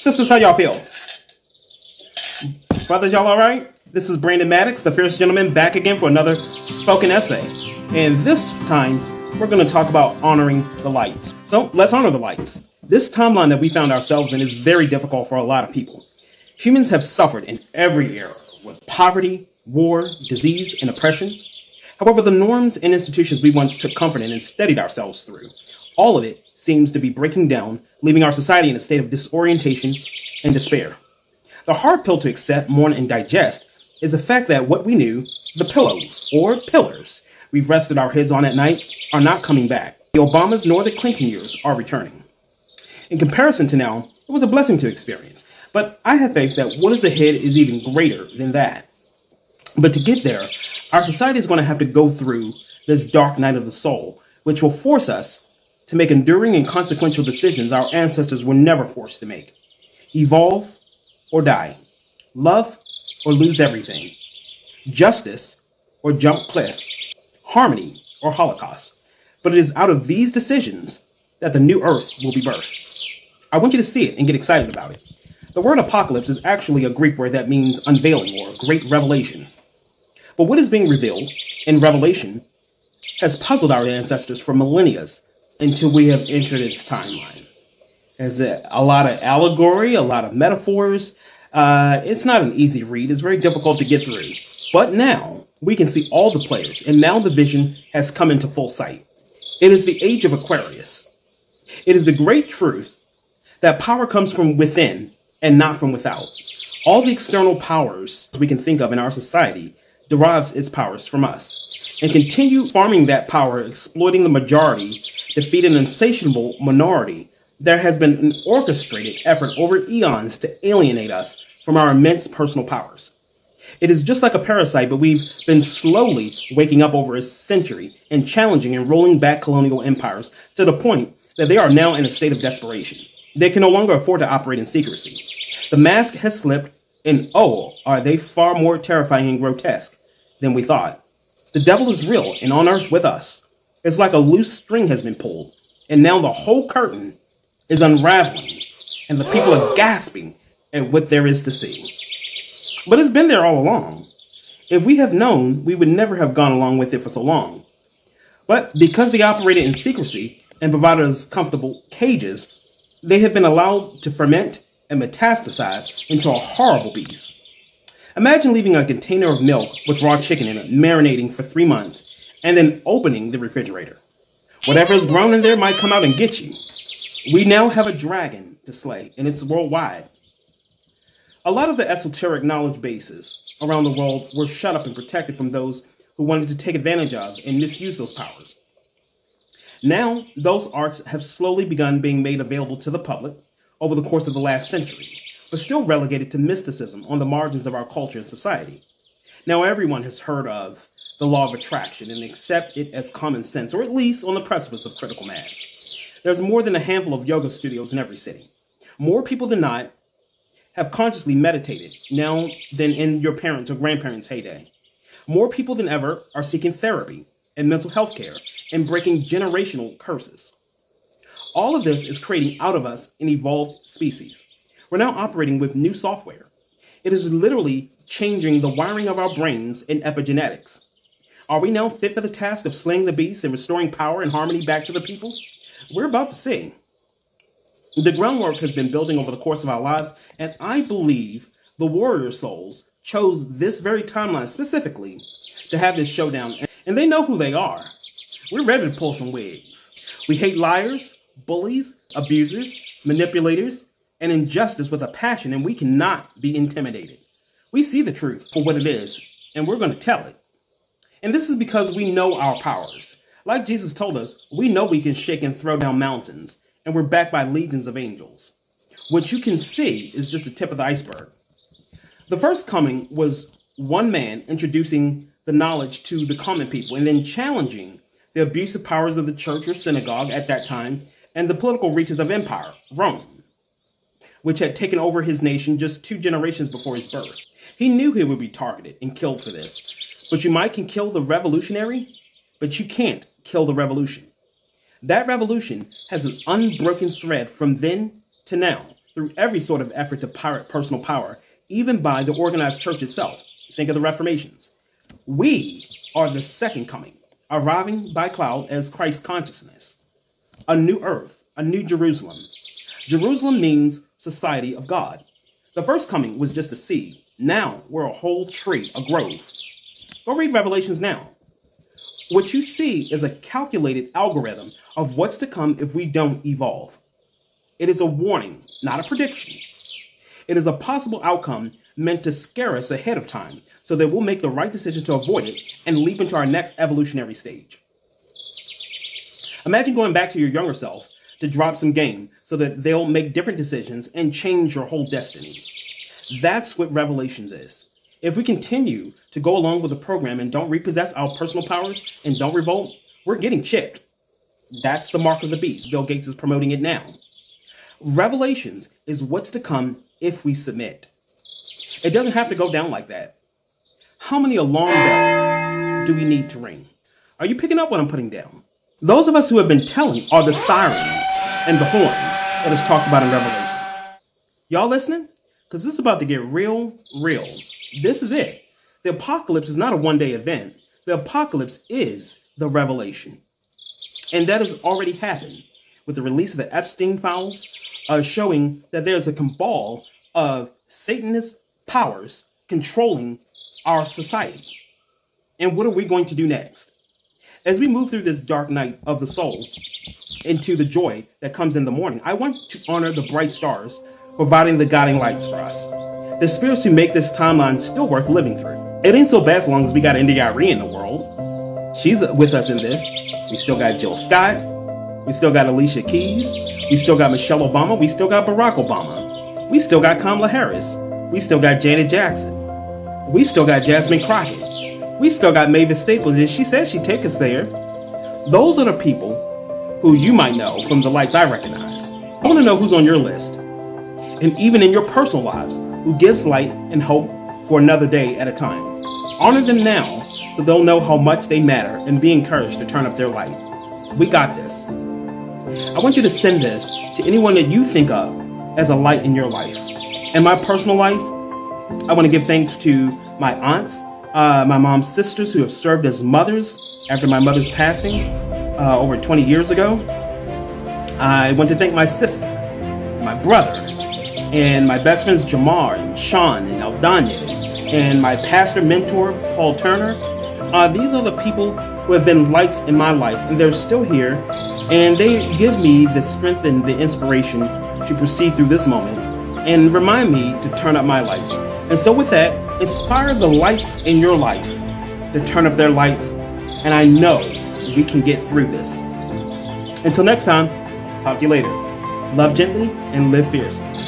Sisters, how y'all feel? Brothers, y'all all right? This is Brandon Maddox, the Fierce Gentleman, back again for another spoken essay. And this time, we're going to talk about honoring the lights. So let's honor the lights. This timeline that we found ourselves in is very difficult for a lot of people. Humans have suffered in every era with poverty, war, disease, and oppression. However, the norms and institutions we once took comfort in and steadied ourselves through, all of it seems to be breaking down, leaving our society in a state of disorientation and despair. The hard pill to accept, mourn, and digest is the fact that what we knew, the pillows, or pillars, we've rested our heads on at night, are not coming back. The Obamas nor the Clinton years are returning. In comparison to now, it was a blessing to experience, but I have faith that what is ahead is even greater than that. But to get there, our society is going to have to go through this dark night of the soul, which will force us to make enduring and consequential decisions our ancestors were never forced to make. Evolve or die. Love or lose everything. Justice or jump cliff. Harmony or Holocaust. But it is out of these decisions that the new earth will be birthed. I want you to see it and get excited about it. The word apocalypse is actually a Greek word that means unveiling or great revelation. But what is being revealed in Revelation has puzzled our ancestors for millennia until we have entered its timeline. There's a lot of allegory, a lot of metaphors. It's not an easy read. It's very difficult to get through. But now we can see all the players, and now the vision has come into full sight. It is the age of Aquarius. It is the great truth that power comes from within and not from without. All the external powers we can think of in our society derives its powers from us, and continue farming that power, exploiting the majority, defeat an insatiable minority. There has been an orchestrated effort over eons to alienate us from our immense personal powers. It is just like a parasite, but we've been slowly waking up over a century and challenging and rolling back colonial empires to the point that they are now in a state of desperation. They can no longer afford to operate in secrecy. The mask has slipped, and oh, are they far more terrifying and grotesque than we thought. The devil is real and on earth with us. It's like a loose string has been pulled, and now the whole curtain is unraveling, and the people are gasping at what there is to see. But it's been there all along. If we have known, we would never have gone along with it for so long. But because they operated in secrecy and provided us comfortable cages, they have been allowed to ferment and metastasize into a horrible beast. Imagine leaving a container of milk with raw chicken in it, marinating for 3 months, and then opening the refrigerator. Whatever is grown in there might come out and get you. We now have a dragon to slay, and it's worldwide. A lot of the esoteric knowledge bases around the world were shut up and protected from those who wanted to take advantage of and misuse those powers. Now, those arts have slowly begun being made available to the public over the course of the last century, but still relegated to mysticism on the margins of our culture and society. Now, everyone has heard of the law of attraction and accept it as common sense, or at least on the precipice of critical mass. There's more than a handful of yoga studios in every city. More people than not have consciously meditated now than in your parents' or grandparents' heyday. More people than ever are seeking therapy and mental health care and breaking generational curses. All of this is creating out of us an evolved species. We're now operating with new software. It is literally changing the wiring of our brains and epigenetics. Are we now fit for the task of slaying the beast and restoring power and harmony back to the people? We're about to see. The groundwork has been building over the course of our lives, and I believe the warrior souls chose this very timeline specifically to have this showdown, and they know who they are. We're ready to pull some wigs. We hate liars, bullies, abusers, manipulators, and injustice with a passion, and we cannot be intimidated. We see the truth for what it is, and we're going to tell it. And this is because we know our powers. Like Jesus told us, we know we can shake and throw down mountains, and we're backed by legions of angels. What you can see is just the tip of the iceberg. The first coming was one man introducing the knowledge to the common people and then challenging the abusive powers of the church or synagogue at that time and the political reaches of empire, Rome, which had taken over his nation just 2 generations before his birth. He knew he would be targeted and killed for this. But you might can kill the revolutionary, but you can't kill the revolution. That revolution has an unbroken thread from then to now, through every sort of effort to pirate personal power, even by the organized church itself. Think of the Reformations. We are the second coming, arriving by cloud as Christ consciousness. A new earth, a new Jerusalem. Jerusalem means society of God. The first coming was just a seed. Now we're a whole tree, a grove. Go read Revelations now. What you see is a calculated algorithm of what's to come if we don't evolve. It is a warning, not a prediction. It is a possible outcome meant to scare us ahead of time so that we'll make the right decision to avoid it and leap into our next evolutionary stage. Imagine going back to your younger self to drop some game so that they'll make different decisions and change your whole destiny. That's what Revelations is. If we continue to go along with the program and don't repossess our personal powers and don't revolt, we're getting chipped. That's the mark of the beast. Bill Gates is promoting it now. Revelations is what's to come if we submit. It doesn't have to go down like that. How many alarm bells do we need to ring? Are you picking up what I'm putting down? Those of us who have been telling are the sirens and the horns that is talked about in Revelations. Y'all listening? Because this is about to get real. This is it. The apocalypse is not a one-day event. The apocalypse is the revelation. And that has already happened with the release of the Epstein files, showing that there's a cabal of Satanist powers controlling our society. And what are we going to do next? As we move through this dark night of the soul into the joy that comes in the morning, I want to honor the bright stars providing the guiding lights for us. The spirits who make this timeline still worth living through. It ain't so bad as long as we got India Arie in the world. She's with us in this. We still got Jill Scott. We still got Alicia Keys. We still got Michelle Obama. We still got Barack Obama. We still got Kamala Harris. We still got Janet Jackson. We still got Jasmine Crockett. We still got Mavis Staples, and she said she'd take us there. Those are the people who you might know from the lights I recognize. I want to know who's on your list. And even in your personal lives, who gives light and hope for another day at a time. Honor them now so they'll know how much they matter and be encouraged to turn up their light. We got this. I want you to send this to anyone that you think of as a light in your life. In my personal life, I want to give thanks to my aunts, my mom's sisters who have served as mothers after my mother's passing over 20 years ago. I want to thank my sister, my brother, and my best friends Jamar and Sean and Aldanya, and my pastor mentor Paul Turner. These are the people who have been lights in my life, and they're still here, and they give me the strength and the inspiration to proceed through this moment and remind me to turn up my lights. And so with that, inspire the lights in your life to turn up their lights, and I know we can get through this. Until next time, talk to you later. Love gently and live fiercely.